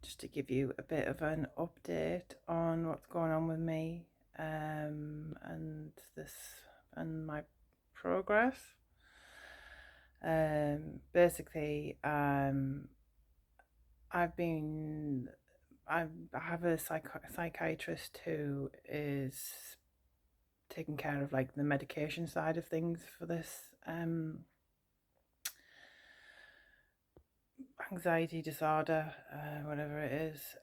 just to give you a bit of an update on what's going on with me, and this and my progress. Basically, I've been I have a psychiatrist who is taking care of like the medication side of things for this anxiety disorder, whatever it is.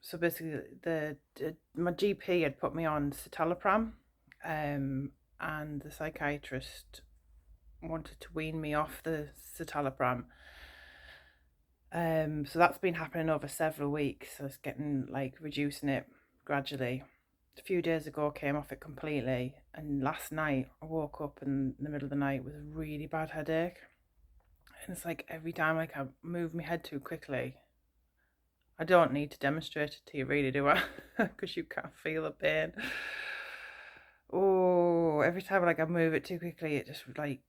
So basically, my GP had put me on citalopram, and the psychiatrist wanted to wean me off the citalopram. So that's been happening over several weeks. So it's getting like reducing it gradually. A few days ago, I came off it completely, and last night I woke up in the middle of the night with a really bad headache. And it's like every time like I move my head too quickly, I don't need to demonstrate it to you, really, do I? Because you can't feel the pain. Oh, every time like I move it too quickly, it just like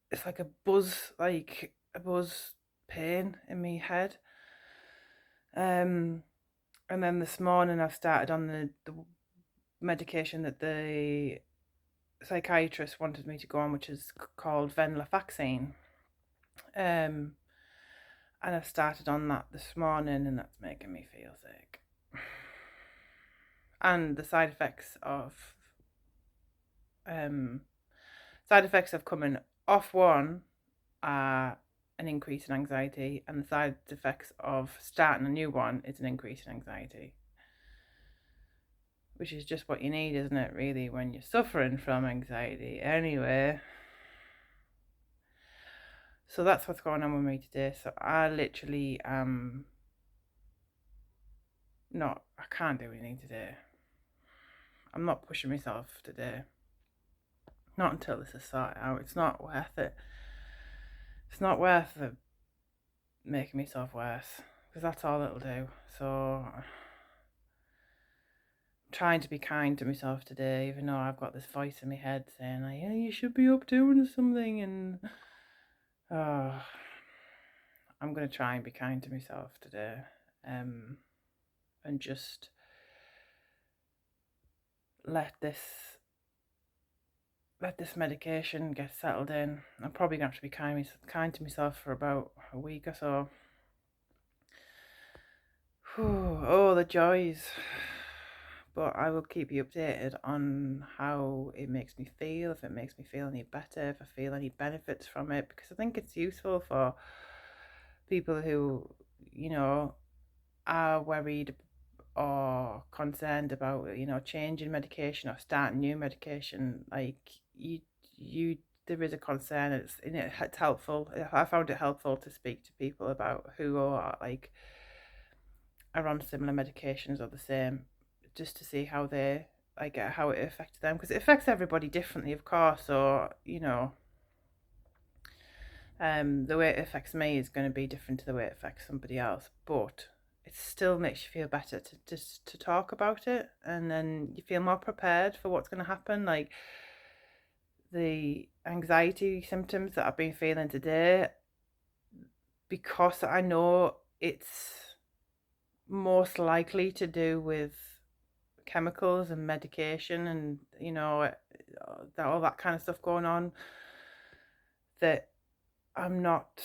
it's like a buzz pain in my head. And then this morning I've started on the medication that the psychiatrist wanted me to go on, which is called venlafaxine. Um, and I started on that this morning, and that's making me feel sick. And the side effects of coming off one are an increase in anxiety, and the side effects of starting a new one is an increase in anxiety, which is just what you need, isn't it, really, when you're suffering from anxiety anyway. So that's what's going on with me today. So I literally I can't do anything today. I'm not pushing myself today. Not until this is sorted out. It's not worth it. It's not worth it making myself worse, because that's all it'll do. So I'm trying to be kind to myself today, even though I've got this voice in my head saying like, yeah, you should be up doing something, and I'm gonna try and be kind to myself today, and just let this medication get settled in. I'm probably going to have to be kind to myself for about a week or so. Whew, oh, the joys. But I will keep you updated on how it makes me feel, if it makes me feel any better, if I feel any benefits from it, because I think it's useful for people who, are worried or concerned about, changing medication or starting new medication. Like you there is a concern. It's helpful. I found it helpful to speak to people about who are like are on similar medications or the same, just to see how they like how it affects them, because it affects everybody differently, of course. So the way it affects me is going to be different to the way it affects somebody else, but it still makes you feel better to just to talk about it, and then you feel more prepared for what's going to happen. Like the anxiety symptoms that I've been feeling today, because I know it's most likely to do with chemicals and medication, and all that kind of stuff going on, that I'm not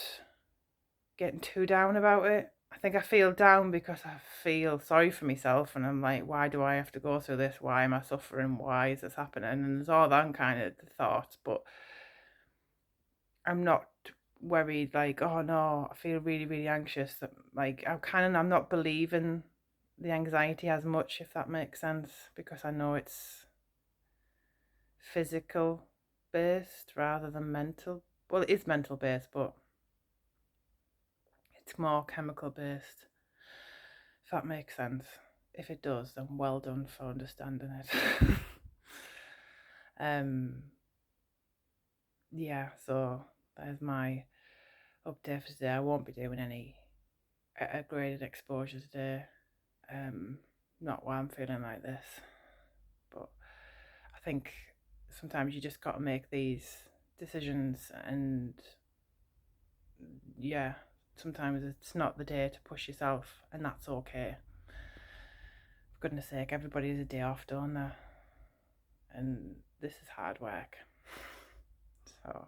getting too down about it. I think I feel down because I feel sorry for myself, and I'm like, why do I have to go through this? Why am I suffering? Why is this happening? And there's all that kind of thoughts, but I'm not worried like, oh no, I feel really, really anxious. Like I'm not believing the anxiety as much, if that makes sense, because I know it's physical based rather than mental. Well, it is mental based, but it's more chemical based, if that makes sense. If it does, then well done for understanding it. Yeah, so there's my update for today. I won't be doing any graded exposure today. Not while I'm feeling like this, but I think sometimes you just got to make these decisions, and yeah, sometimes it's not the day to push yourself, and that's okay. For goodness sake, everybody has a day off, don't they? And this is hard work. So